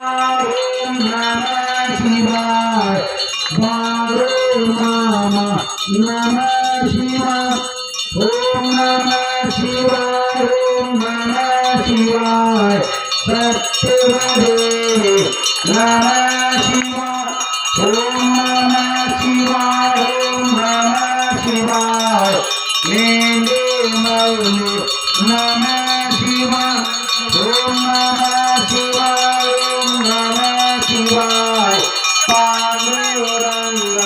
ओम नमः शिवाय बारो मामा नमः शिवाय ओम नमः शिवाय ओम नमः शिवाय सत्यवदे नमः शिवाय ओम नमः शिवाय ओम नमः शिवाय मेले मौले नमः शिवाय ओम नमः शिवाय ओम नमः शिवाय पांडुरंग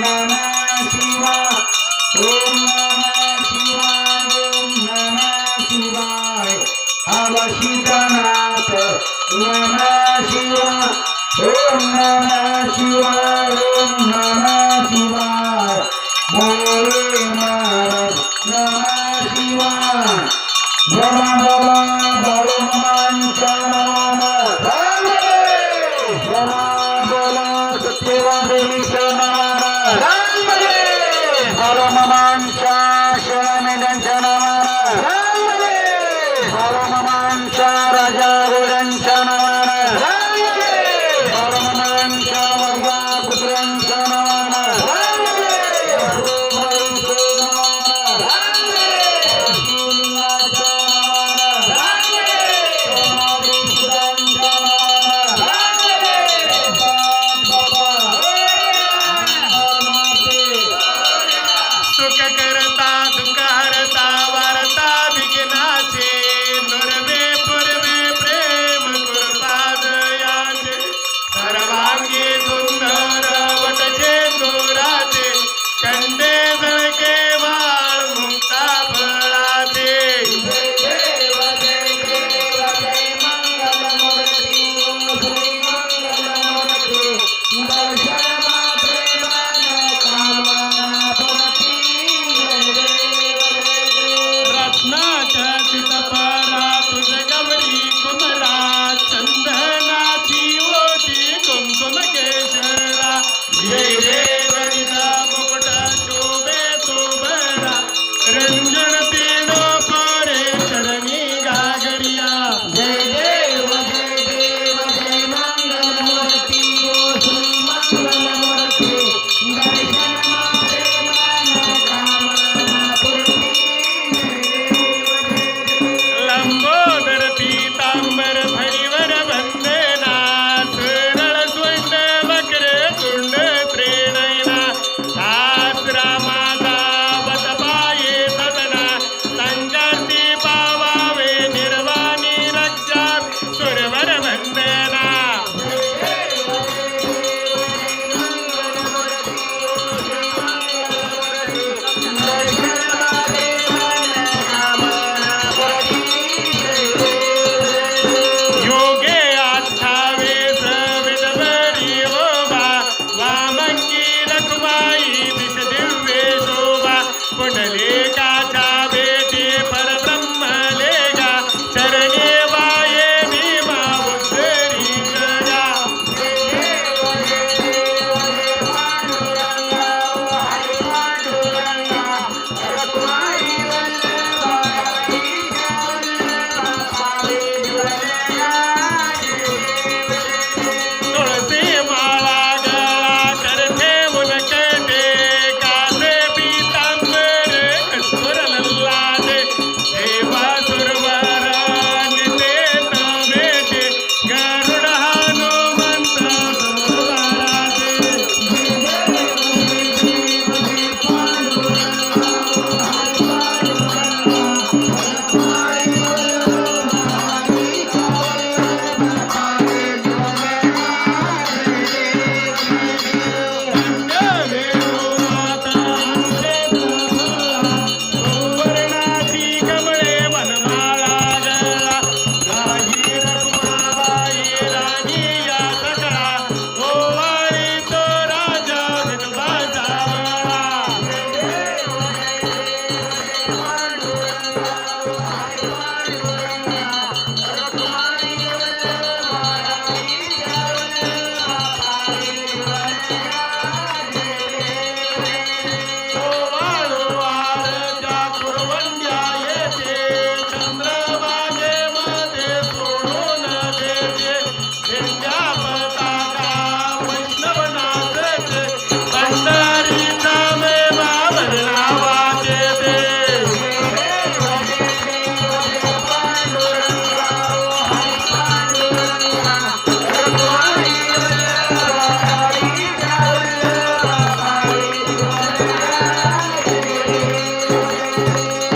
नमः शिवाय ओम नमः शिवाय ओम नमः शिवाय अवशितनाथ नमः शिवाय ओम नमः शिवाय ओम नमः शिवाय भोले महाराज नमः शिवाय बला बला बलवानचा नमः बला बला सत्यवादेवीचा नमः बलवानचा शरणेल्यांचा नमः बलवानचा राजा घोड्यांचा नमः बलवानचा वर्गा पुत्रांचा नमः नंद्या पताका वैष्णवनाथच पंढरीचा मेवा वर्णावाचे ते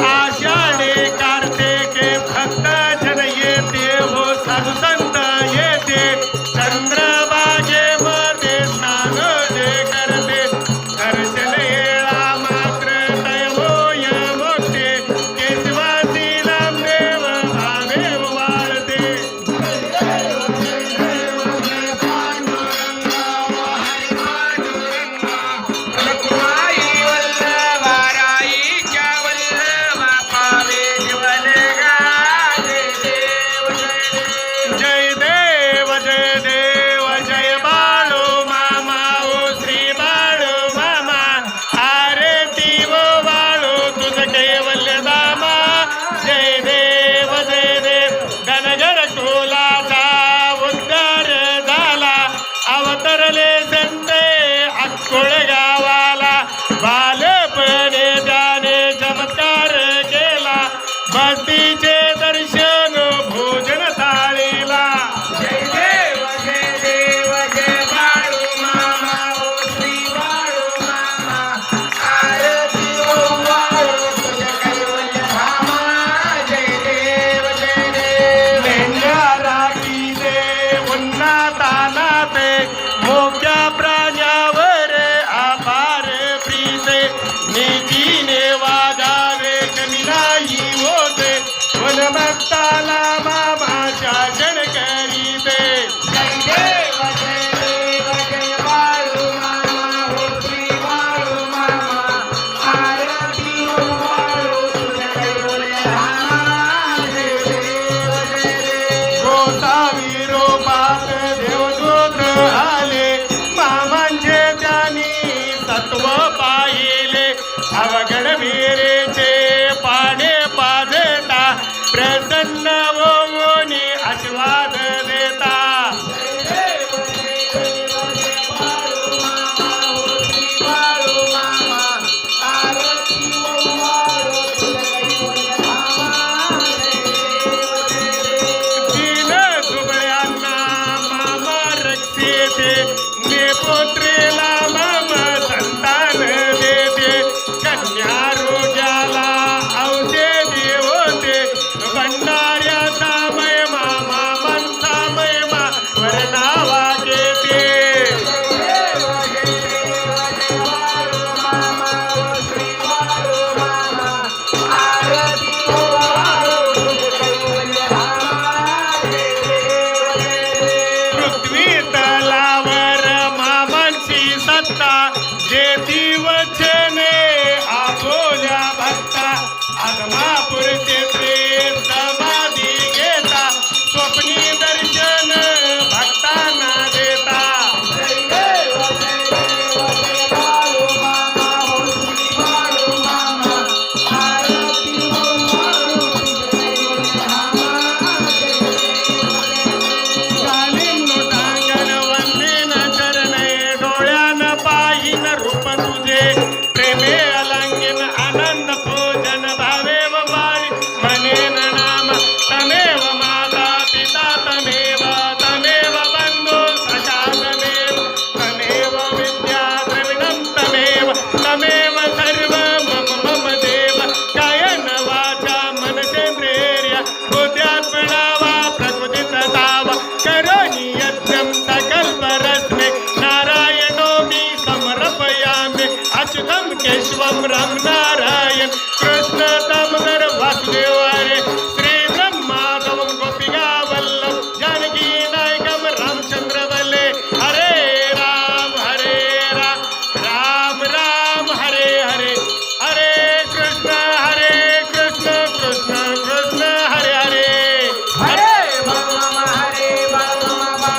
आषाढे कार्तिके भक्त जन येते हो साधू संत येते चंद्रभागेमध्ये स्नान जे करते दर्शन येळा मात्र तयमोय मोठे केशवासी नामदेव भावे वाळते जय देव जय बाळू मामा ओ श्री बाळू मामा आरती वो बाळू तुझ कैवल्य दामा जय देव गणगण कुलाचा उद्धार झाला अवतरले संते अक्कोळ गावाला बालपणे त्याने चमत्कार केला भक्तीचे दर्शन भोजन थाळीला जय देव जय बाळू मामा ओ श्री बाळू मामा आरती ओ बाळू तुझ कैवल्य धामा जय देव मेंढ्या राखीचे उन्नातानाते मोक्या प्राण्यावर अपार प्रीते नीतीने वागावे कमी नाही होते वनभक्ताला मामा शासन करीते जय देव जय बाळू मामा हो श्री बाळू मामा आरती ओ बाळू तुझ कैवल्य धामा जय देव गोसावी रोपात देवदूत आले मामांचे त्यांनी सत्व पाहिले अवघड वीरेचे पाणे पाजता प्रसन्न होऊनी आशीर्वाद देता दीन दुबळ्यांना मामा रक्षेते नेपोत्रेला मामा संतान देते कन्या रोग्याला औषधी होते भंडाऱ्याचा महिमा मामांचा महिमा वर्णावा घेते पृथ्वी तलावर मामांची सत्ता जेथी वचने आपोल्या भक्ता आगमापूरचे प्रेम समाधी घेता स्वप्नी दर्शन भक्तांना देता कालीन टांगण वंदीन चरणे डोळ्यान पाहिन रूप तुझे प्रेमे अलंगिन आनंद भोजन भावे बाळी म्हणेन नाम तमेव माता पिता तमेव बंधू सखा तमेव विद्या द्रविणं तमेव सर्व मम देव कायन वाचा मनसेंद्रिय बुद्ध्यात्मना वा प्रकृतितताव करोमि यज्ञं सकल्परस्मे नारायणो मे समर्पयामि अच्युतं केशवं राम नारायण कृष्ण दामोदर वासुदेव हरे श्री ब्रह्मादवं गोपिका वल्लभ जानकी नायकं रामचंद्र वल्ले हरे राम राम राम हरे हरे हरे कृष्ण कृष्ण कृष्ण हरे हरे हरे बाळू मामा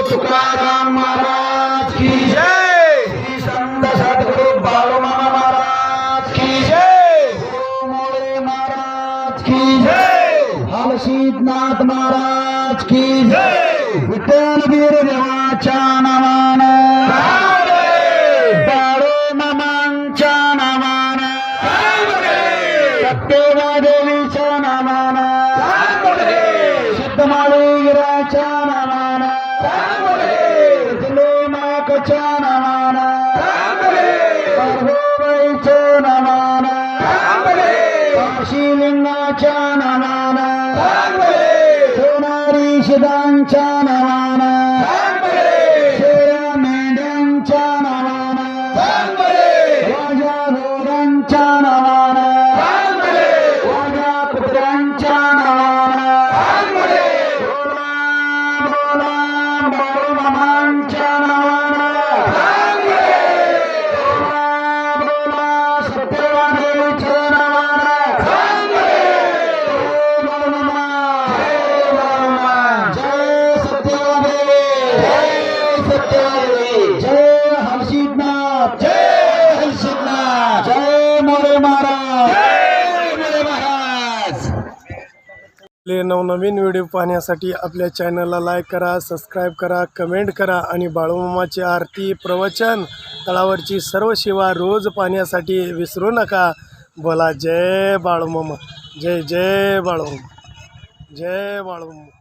तुकाराम महाराज की जय श्री संत सद्गुरु बाळूमामा महाराज की गुरु मोरे महाराज की हलसिद्धनाथ महाराज की विठ्ठल वीर देवाच्या नावानं बाळूमामांच्या नावानं सत्यवादेवीच्या नावानं सिद्धमाळीगिराच्या नावानं माकच्या नावानं परभूबाईच्या नावानं काशीलिंगाच्या नावानं सोनारी शिदांच्या नावानं शेरा मेंढ्यांच्या नावानं राजा घोड्यांच्या नावानं राजा कुत्र्यांच्या नावानं बाळूमामांच्या नावानं सत्यवादेवीच्या नावानं जय सत्यवादेवी जय हलसिद्धनाथ जय मोरे महाराज आपले नवनवीन व्हिडिओ पाहण्यासाठी आपल्या चॅनलला लाईक करा, सबस्क्राईब करा, कमेंट करा आणि बाळूमामाची आरती, प्रवचन, तळावरची सर्व सेवा रोज पाहण्यासाठी विसरू नका. बोला जय बाळूमामा, जय जय बाळूमामा, जय बाळूमामा.